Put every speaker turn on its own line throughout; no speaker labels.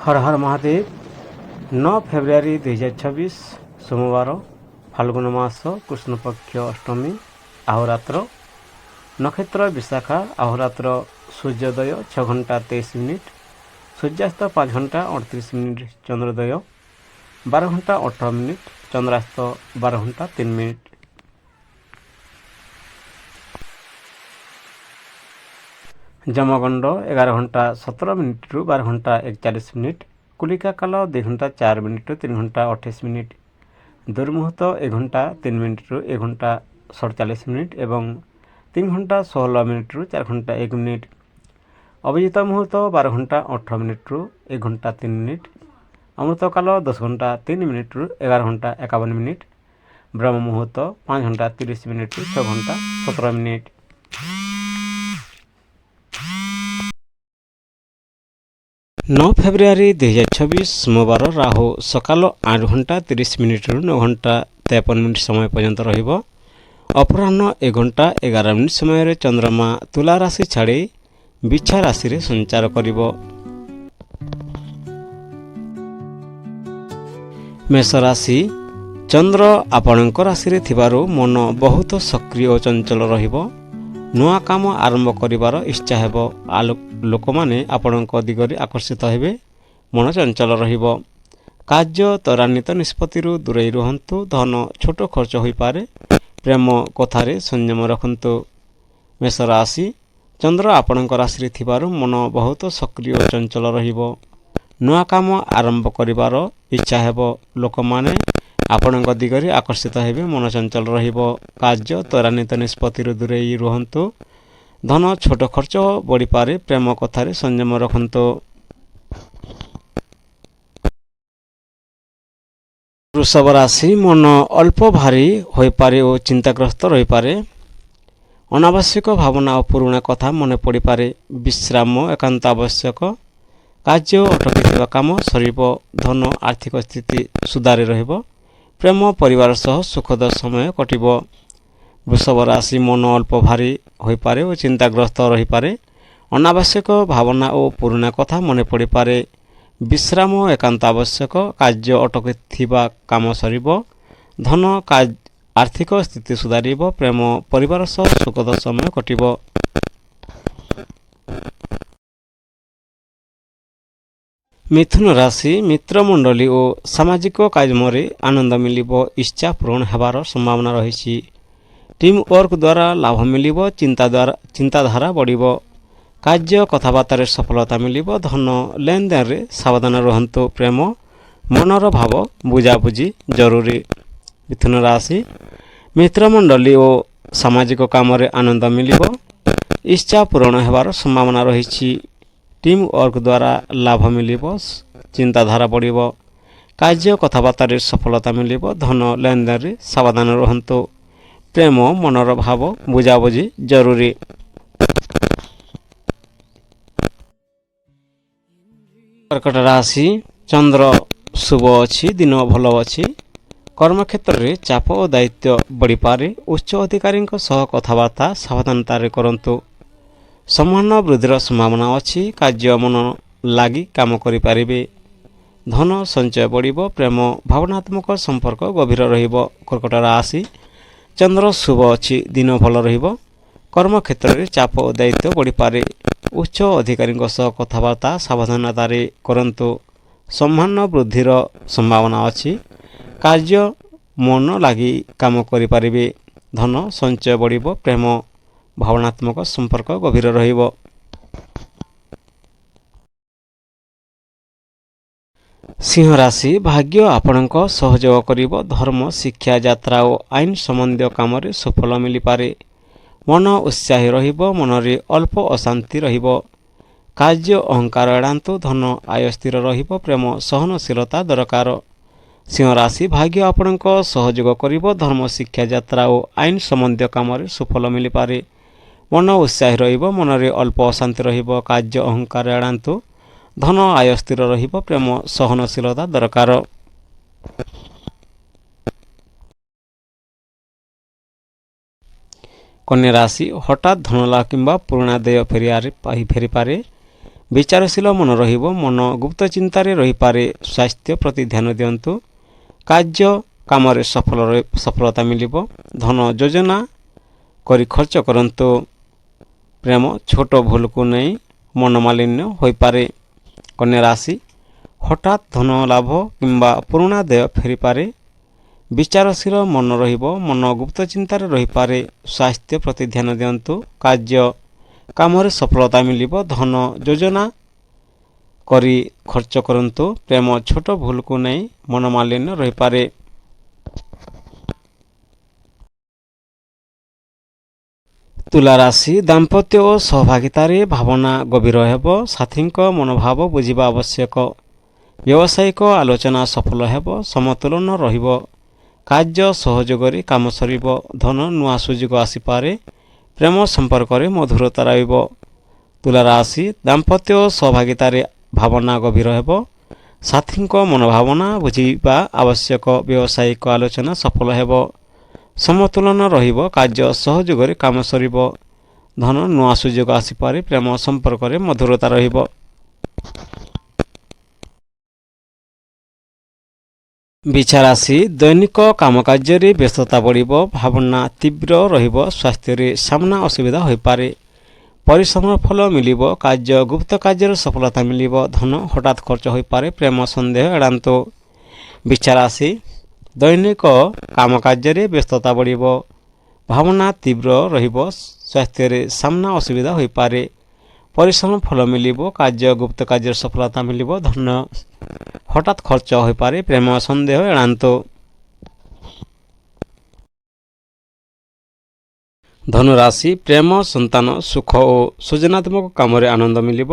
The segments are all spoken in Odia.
हर हर महादेव 9 फेब्रुआरी 2026 सोमवार फाल्गुन मास कृष्णपक्ष अष्टमी अहोरात्र नक्षत्र विशाखा अहोरात्र सूर्योदय 6 घंटा 23 मिनिट सूर्यास्त 5 घंटा 38 मिनिट चंद्रोदय 12 घंटा 18 मिनिट चंद्रास्त 12 घंटा 3 मिनिट। जमगंड 11 घंटा 17 मिनिट रु 12 घंटा 41 मिनिट कुलिका काल 2 घंटा 4 मिनिट रु 3 घंटा 28 मिनिट दुर्मुहूर्त 1 घंटा 3 मिनिट रु 1 घंटा 47 मिनिट एवं 3 घंटा 16 मिनिट रु 4 घंटा 1 मिनिट। अभिजित मुहूर्त 12 घंटा 18 मिनिट रु 1 घंटा 3 मिनिट अमृत काल 10 घंटा 3 मिनिट रु 11 घंटा 51 मिनिट ब्रह्म मुहूर्त 5 घंटा 30 मिनिट रु 6 घंटा 17 मिनिट। 9 फेब्रुआरी 2026 सोमवार राहु सकाल 8 घंटा 30 मिनिट रु 9 घंटा 53 मिनिट समय पर्यंत रहिबो। अपराह्न 1 घंटा 11 मिनिट समय रे चंद्रमा तुला राशि छाड़ी बिछा राशि रे संचार करिबो। मेष राशि चंद्र आपणक राशि रे थिबारु मन बहुत सक्रिय और चंचल रहिबो। नुआ काम आरंभ करिवार इच्छा हेबो। लोक माने आपणक दिगरे आकर्षित हेबे। मन चंचल रहिबो। कार्य त्वरान्वित निष्पत्ति दूरे रुहंतु। धन छोट खर्च होई पारे। प्रेम कथारे संयम रखंतु। मेष राशि चंद्र आपणक राशि रे थिबारु मन बहुत सक्रिय और चंचल रहिबो। नुआ काम आरंभ करिवार इच्छा हेबो। लोक माने आपणक दिगरे आकर्षित हेबे। मन चंचल रहिबो। कार्य त्वरान्वित निष्पत्ति दूरे रुहंतु। धन छोट खर्च बढ़ी पारे। प्रेम कथारे संयम रखंतु। वृषभ राशि मन अल्प भारी होई पारे और चिंताग्रस्त रही पारे। अनावश्यक भावना और पुराना कथा मन पड़ी पारे। विश्राम एकांत आवश्यक। कार्य अटकी काम सरिबो। धन आर्थिक स्थिति सुधारी रहिबो। प्रेम परिवार सह सुखद समय कटिबो। वृषभ राशि मन अल्प भारी होई पारे और चिंताग्रस्त रही पारे। अनावश्यक भावना और पुराना कथा मन पड़ी पारे। विश्राम एकांत आवश्यक। कार्य अटकी काम सरिबो। धन आर्थिक स्थिति सुधारिबो। प्रेम परिवार सह सुखद समय कटिबो। मिथुन राशि मित्रमंडली और सामाजिक कार्य आनंद मिलिबो। इच्छा पूर्ण हेबार संभावना रही। टीम वर्क द्वारा लाभ मिलिबो। चिंताधारा बढ़िबो। कार्य कथबार्ता सफलता मिलिबो। धन लेन देन रे सावधान रहंतु। प्रेम मनर भाव बुझाबुझी जरूरी। मिथुन राशि मित्रमंडली और सामाजिक काम आनंद मिलिबो। इच्छा पूर्ण हेबार संभावना रही। टीम वर्क द्वारा लाभ मिलिबो। चिंताधारा बढ़िबो। कार्य कथबार्ता सफलता मिलिबो। धन लेन देन रे सावधान रहंतु। प्रेम मनर भाव बुझाबुझी जरूरी। कर्कट राशि चंद्र शुभ अच्छी। दिन भल अच्छी। कर्मक्षेत्र में चाप और दायित्व बढ़ी पारे। उच्च अधिकारी सह कथबार्ता सावधानतार करंतु। सम्मान वृद्धिर संभावना अच्छी। कार्य मन लगी काम करिपारिबे। धन संचय बढ़िबो। प्रेम भावनात्मक संपर्क गभीर रहिबो। कर्कट राशि चंद्र शुभ अच्छी। दिन भल रहिबो। कर्मक्षेत्र में चाप और दायित्व बढ़ी पारे। उच्च अधिकारी सह कथबार्ता सावधानतार करंतु। सम्मान वृद्धिर संभावना अच्छी। कार्य मन लगी काम करिपारिबे। धन संचय बढ़िबो। प्रेम भावनात्मक संपर्क गभीर रहिबो। सिंह राशि भाग्य आपणक सहयोग करिबो। धर्म शिक्षा यात्रा और आईन संबंधी काम रे सफल मिली पारे। मन उत्साही रहिबो। मनरे अल्प अशांति रहिबो। कार्य अहंकार एड़ांतु। धन आय स्थिर रहिबो। प्रेम सहनशीलता दरकार। सिंह राशि भाग्य आपणक सहयोग करिबो। धर्म शिक्षा यात्रा और आईन संबंधी काम रे सफल मिली पारे। मन उत्साही रहिबो। मनरे अल्प अशांति रहिबो। कार्य अहंकार एड़ांतु। धन आय स्थिर रहिबो। प्रेम सहनशीलता दरकार। कन्या राशि हठात धनलाभ किंबा पुराणा देय फेरी पारे। ବିଚାରଶୀଳ ମନ ରହିବ, ମନ ଗୁପ୍ତ ଚିନ୍ତାରେ ରହିପାରେ, ସ୍ୱାସ୍ଥ୍ୟ ପ୍ରତି ଧ୍ୟାନ ଦିଅନ୍ତୁ, କାର୍ଯ୍ୟ କାମରେ ସଫଳତା ମିଳିବ, ଧନ ଯୋଜନା କରି ଖର୍ଚ୍ଚ କରନ୍ତୁ, ପ୍ରେମ ଛୋଟ ଭୁଲକୁ ନେଇ ମନମାଳିନ୍ୟ ହୋଇପାରେ। କନ୍ୟା ରାଶି ହଠାତ୍ ଧନ ଲାଭ କିମ୍ବା ପୁରୁଣା ଦେୟ ଫେରିପାରେ, ବିଚାରଶୀଳ ମନ ରହିବ, ମନ ଗୁପ୍ତ ଚିନ୍ତାରେ ରହିପାରେ, ସ୍ୱାସ୍ଥ୍ୟ ପ୍ରତି ଧ୍ୟାନ ଦିଅନ୍ତୁ, କାର୍ଯ୍ୟ କାମରେ ସଫଳତା ମିଳିବ, ଧନ ଯୋଜନା କରି ଖର୍ଚ୍ଚ କରନ୍ତୁ, ପ୍ରେମ ଛୋଟ ଭୁଲକୁ ନେଇ ମନମାଳିନ୍ୟ ରହିପାରେ। ତୁଲା ରାଶି ଦାମ୍ପତ୍ୟ ଓ ସହଭାଗିତାରେ ଭାବନା ଗଭୀର ହେବ, ସାଥୀଙ୍କ ମନୋଭାବ ବୁଝିବା ଆବଶ୍ୟକ, ବ୍ୟବସାୟିକ ଆଲୋଚନା ସଫଳ ହେବ, ସମତୁଲନ ରହିବ, କାର୍ଯ୍ୟ ସହଯୋଗରେ କାମ ସରିବ, ଧନ ନୂଆ ସୁଯୋଗ ଆସିପାରେ, ପ୍ରେମ ସମ୍ପର୍କରେ ମଧୁରତା ରହିବ। ତୁଲା ରାଶି ଦାମ୍ପତ୍ୟ ଓ ସହଭାଗିତାରେ ଭାବନା ଗଭୀର ହେବ, ସାଥୀଙ୍କ ମନୋଭାବନା ବୁଝିବା ଆବଶ୍ୟକ, ବ୍ୟବସାୟିକ ଆଲୋଚନା ସଫଳ ହେବ, ସମତୁଲନ ରହିବ, କାର୍ଯ୍ୟ ସହଯୋଗରେ କାମ ସରିବ, ଧନ ନୂଆ ସୁଯୋଗ ଆସିପାରେ, ପ୍ରେମ ସମ୍ପର୍କରେ ମଧୁରତା ରହିବ। ବିଛା ରାଶି ଦୈନିକ କାମକାର୍ଯ୍ୟରେ ବ୍ୟସ୍ତତା ବଢ଼ିବ, ଭାବନା ତୀବ୍ର ରହିବ, ସ୍ୱାସ୍ଥ୍ୟରେ ସାମ୍ନା ଅସୁବିଧା ହୋଇପାରେ, ପରିଶ୍ରମର ଫଳ ମିଳିବ, କାର୍ଯ୍ୟ ଗୁପ୍ତ କାର୍ଯ୍ୟରେ ସଫଳତା ମିଳିବ, ଧନ ହଠାତ୍ ଖର୍ଚ୍ଚ ହୋଇପାରେ, ପ୍ରେମ ସନ୍ଦେହ ଏଡ଼ାନ୍ତୁ। ବିଛା ରାଶି ଦୈନିକ କାମକାର୍ଯ୍ୟରେ ବ୍ୟସ୍ତତା ବଢ଼ିବ, ଭାବନା ତୀବ୍ର ରହିବ, ସ୍ୱାସ୍ଥ୍ୟରେ ସାମ୍ନା ଅସୁବିଧା ହୋଇପାରେ, ପରିଶ୍ରମ ଫଳ ମିଳିବ, କାର୍ଯ୍ୟ ଗୁପ୍ତ କାର୍ଯ୍ୟରେ ସଫଳତା ମିଳିବ, ଧନ ହଠାତ୍ ଖର୍ଚ୍ଚ ହୋଇପାରେ, ପ୍ରେମ ସନ୍ଦେହ ଏଡ଼ାନ୍ତୁ। ଧନୁରାଶି ପ୍ରେମ, ସନ୍ତାନ, ସୁଖ ଓ ସୃଜନାତ୍ମକ କାମରେ ଆନନ୍ଦ ମିଳିବ,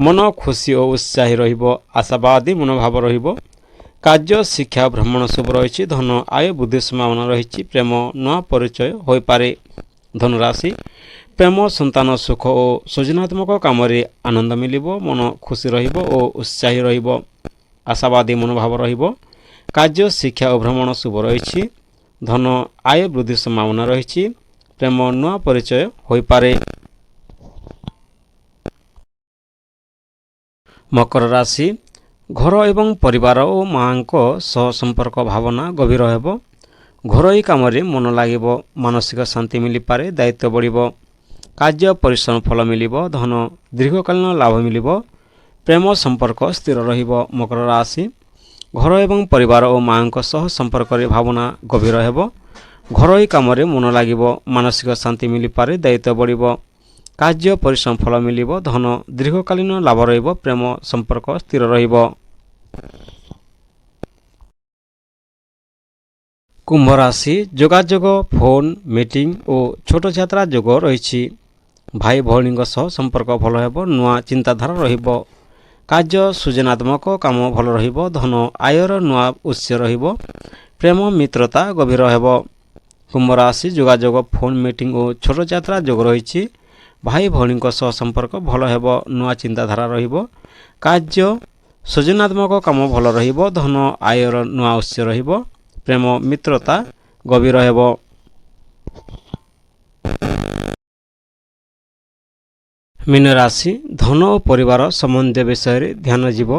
ମନ ଖୁସି ଓ ଉତ୍ସାହୀ ରହିବ, ଆଶାବାଦୀ ମନୋଭାବ ରହିବ, କାର୍ଯ୍ୟ ଶିକ୍ଷା ଭ୍ରମଣ ଶୁଭ ରହିଛି, ଧନ ଆୟ ବୃଦ୍ଧି ସମ୍ଭାବନା ରହିଛି, ପ୍ରେମ ନୂଆ ପରିଚୟ ହୋଇପାରେ। ଧନୁରାଶି ପ୍ରେମ, ସନ୍ତାନ, ସୁଖ ଓ ସୃଜନାତ୍ମକ କାମରେ ଆନନ୍ଦ ମିଳିବ, ମନ ଖୁସି ରହିବ ଓ ଉତ୍ସାହୀ ରହିବ, ଆଶାବାଦୀ ମନୋଭାବ ରହିବ, କାର୍ଯ୍ୟ ଶିକ୍ଷା ଓ ଭ୍ରମଣ ଶୁଭ ରହିଛି, ଧନ ଆୟ ବୃଦ୍ଧି ସମ୍ଭାବନା ରହିଛି, ପ୍ରେମ ନୂଆ ପରିଚୟ ହୋଇପାରେ। ମକର ରାଶି ଘର ଏବଂ ପରିବାର ଓ ମାଙ୍କ ସହ ସମ୍ପର୍କ ଭାବନା ଗଭୀର ହେବ, ଘରୋଇ କାମରେ ମନ ଲାଗିବ, ମାନସିକ ଶାନ୍ତି ମିଳିପାରେ, ଦାୟିତ୍ୱ ବଢ଼ିବ, କାର୍ଯ୍ୟ ପରିଶ୍ରମ ଫଳ ମିଳିବ, ଧନ ଦୀର୍ଘକାଳୀନ ଲାଭ ମିଳିବ, ପ୍ରେମ ସମ୍ପର୍କ ସ୍ଥିର ରହିବ। ମକର ରାଶି ଘର ଏବଂ ପରିବାର ଓ ମାଙ୍କ ସହ ସମ୍ପର୍କରେ ଭାବନା ଗଭୀର ହେବ, ଘରୋଇ କାମରେ ମନ ଲାଗିବ, ମାନସିକ ଶାନ୍ତି ମିଳିପାରେ, ଦାୟିତ୍ୱ ବଢ଼ିବ, କାର୍ଯ୍ୟ ପରିଶ୍ରମ ଫଳ ମିଳିବ, ଧନ ଦୀର୍ଘକାଳୀନ ଲାଭ ରହିବ, ପ୍ରେମ ସମ୍ପର୍କ ସ୍ଥିର ରହିବ। କୁମ୍ଭ ରାଶି ଯୋଗାଯୋଗ, ଫୋନ୍ ମିଟିଂ ଓ ଛୋଟ ଯାତ୍ରା ଯୋଗ ରହିଛି, ଭାଇ ଭଉଣୀଙ୍କ ସହ ସମ୍ପର୍କ ଭଲ ହେବ, ନୂଆ ଚିନ୍ତାଧାରା ରହିବ, କାର୍ଯ୍ୟ ସୃଜନାତ୍ମକ କାମ ଭଲ ରହିବ, ଧନ ଆୟର ନୂଆ ଉତ୍ସ ରହିବ, ପ୍ରେମ ମିତ୍ରତା ଗଭୀର ହେବ। କୁମ୍ଭ ରାଶି ଯୋଗାଯୋଗ, ଫୋନ୍ ମିଟିଂ ଓ ଛୋଟ ଯାତ୍ରା ଯୋଗ ରହିଛି, ଭାଇ ଭଉଣୀଙ୍କ ସହ ସମ୍ପର୍କ ଭଲ ହେବ, ନୂଆ ଚିନ୍ତାଧାରା ରହିବ, କାର୍ଯ୍ୟ ସୃଜନାତ୍ମକ କାମ ଭଲ ରହିବ, ଧନ ଆୟର ନୂଆ ଉତ୍ସ ରହିବ, ପ୍ରେମ ମିତ୍ରତା ଗଭୀର ହେବ। ମୀନ ରାଶି ଧନ ଓ ପରିବାର ସମ୍ବନ୍ଧୀୟ ବିଷୟରେ ଧ୍ୟାନ ଯିବ,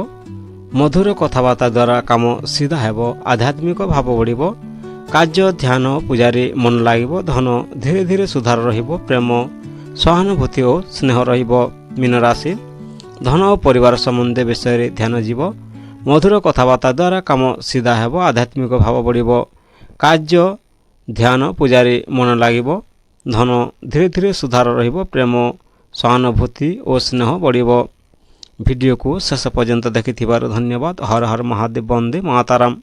ମଧୁର କଥାବାର୍ତ୍ତା ଦ୍ୱାରା କାମ ସିଧା ହେବ, ଆଧ୍ୟାତ୍ମିକ ଭାବ ବଢ଼ିବ, କାର୍ଯ୍ୟ ଧ୍ୟାନ ପୂଜାରେ ମନ ଲାଗିବ, ଧନ ଧୀରେ ଧୀରେ ସୁଧାର ରହିବ, ପ୍ରେମ ସହାନୁଭୂତି ଓ ସ୍ନେହ ରହିବ। ମୀନ ରାଶି ଧନ ଓ ପରିବାର ସମ୍ବନ୍ଧୀୟ ବିଷୟରେ ଧ୍ୟାନ ଯିବ, ମଧୁର କଥାବାର୍ତ୍ତା ଦ୍ୱାରା କାମ ସିଧା ହେବ, ଆଧ୍ୟାତ୍ମିକ ଭାବ ବଢ଼ିବ, କାର୍ଯ୍ୟ ଧ୍ୟାନ ପୂଜାରେ ମନ ଲାଗିବ, ଧନ ଧୀରେ ଧୀରେ ସୁଧାର ରହିବ, ପ୍ରେମ ସହାନୁଭୂତି ଓ ସ୍ନେହ ବଢ଼ିବ। ଭିଡ଼ିଓକୁ ଶେଷ ପର୍ଯ୍ୟନ୍ତ ଦେଖିଥିବାରୁ ଧନ୍ୟବାଦ। ହର ହର ମହାଦେବ, ବନ୍ଦେ ମାତରମ୍।